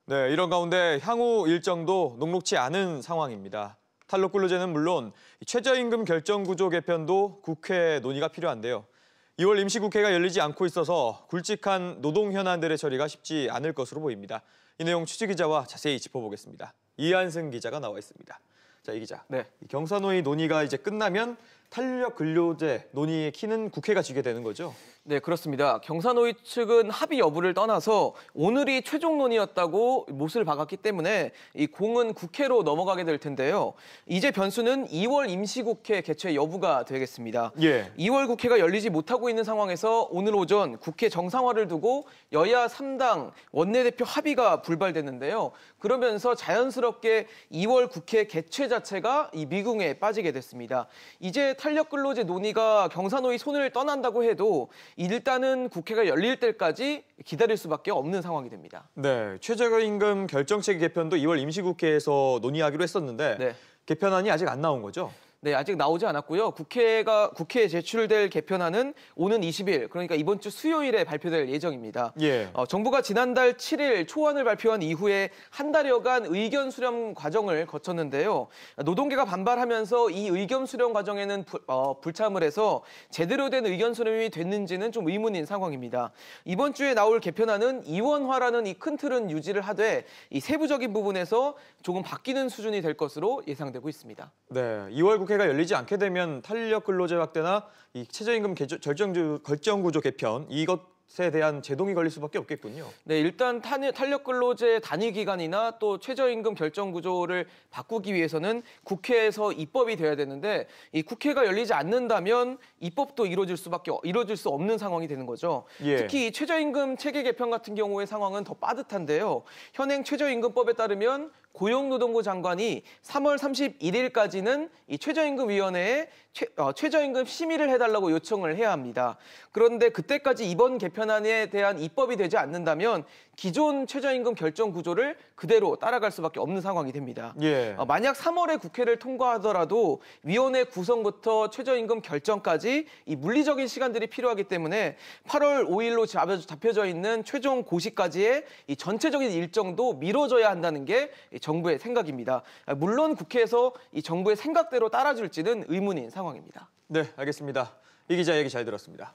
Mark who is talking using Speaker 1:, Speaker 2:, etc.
Speaker 1: 네, 이런 가운데 향후 일정도 녹록치 않은 상황입니다. 탄력근로제는 물론 최저임금 결정구조 개편도 국회 논의가 필요한데요. 2월 임시국회가 열리지 않고 있어서 굵직한 노동 현안들의 처리가 쉽지 않을 것으로 보입니다. 이 내용 취재 기자와 자세히 짚어보겠습니다. 이한승 기자가 나와 있습니다. 자, 이 기자.
Speaker 2: 네.
Speaker 1: 경사노위 논의가 이제 끝나면 탄력근로제 논의의 키는 국회가 쥐게 되는 거죠?
Speaker 2: 네, 그렇습니다. 경사노위 측은 합의 여부를 떠나서 오늘이 최종 논의였다고 못을 박았기 때문에 이 공은 국회로 넘어가게 될 텐데요. 이제 변수는 2월 임시국회 개최 여부가 되겠습니다.
Speaker 1: 예.
Speaker 2: 2월 국회가 열리지 못하고 있는 상황에서 오늘 오전 국회 정상화를 두고 여야 3당 원내대표 합의가 불발됐는데요. 그러면서 자연스럽게 2월 국회 개최 자체가 이 미궁에 빠지게 됐습니다. 이제 탄력근로제 논의가 경사노위 손을 떠난다고 해도 일단은 국회가 열릴 때까지 기다릴 수밖에 없는 상황이 됩니다.
Speaker 1: 네, 최저임금 결정책 개편도 2월 임시국회에서 논의하기로 했었는데
Speaker 2: 네.
Speaker 1: 개편안이 아직 안 나온 거죠?
Speaker 2: 네, 아직 나오지 않았고요. 국회에 제출될 개편안은 오는 20일, 그러니까 이번 주 수요일에 발표될 예정입니다.
Speaker 1: 예.
Speaker 2: 정부가 지난달 7일 초안을 발표한 이후에 한 달여간 의견 수렴 과정을 거쳤는데요. 노동계가 반발하면서 이 의견 수렴 과정에는 불참을 해서 제대로 된 의견 수렴이 됐는지는 좀 의문인 상황입니다. 이번 주에 나올 개편안은 이원화라는 이 큰 틀은 유지를 하되 이 세부적인 부분에서 조금 바뀌는 수준이 될 것으로 예상되고 있습니다.
Speaker 1: 네, 2월 국회가 열리지 않게 되면 탄력근로제 확대나 이 최저임금 결정구조 개편 이것에 대한 제동이 걸릴 수밖에 없겠군요.
Speaker 2: 네, 일단 탄력근로제 단위 기간이나 또 최저임금 결정구조를 바꾸기 위해서는 국회에서 입법이 돼야 되는데 이 국회가 열리지 않는다면 입법도 이루어질 수 없는 상황이 되는 거죠.
Speaker 1: 예.
Speaker 2: 특히 이 최저임금 체계 개편 같은 경우의 상황은 더 빠듯한데요. 현행 최저임금법에 따르면 고용노동부 장관이 3월 31일까지는 이 최저임금위원회에 최저임금 심의를 해달라고 요청을 해야 합니다. 그런데 그때까지 이번 개편안에 대한 입법이 되지 않는다면 기존 최저임금 결정 구조를 그대로 따라갈 수밖에 없는 상황이 됩니다.
Speaker 1: 예.
Speaker 2: 만약 3월에 국회를 통과하더라도 위원회 구성부터 최저임금 결정까지 이 물리적인 시간들이 필요하기 때문에 8월 5일로 잡혀져 있는 최종 고시까지의 이 전체적인 일정도 미뤄져야 한다는 게 정부의 생각입니다. 물론 국회에서 이 정부의 생각대로 따라줄지는 의문인 상황입니다.
Speaker 1: 네, 알겠습니다. 이 기자 얘기 잘 들었습니다.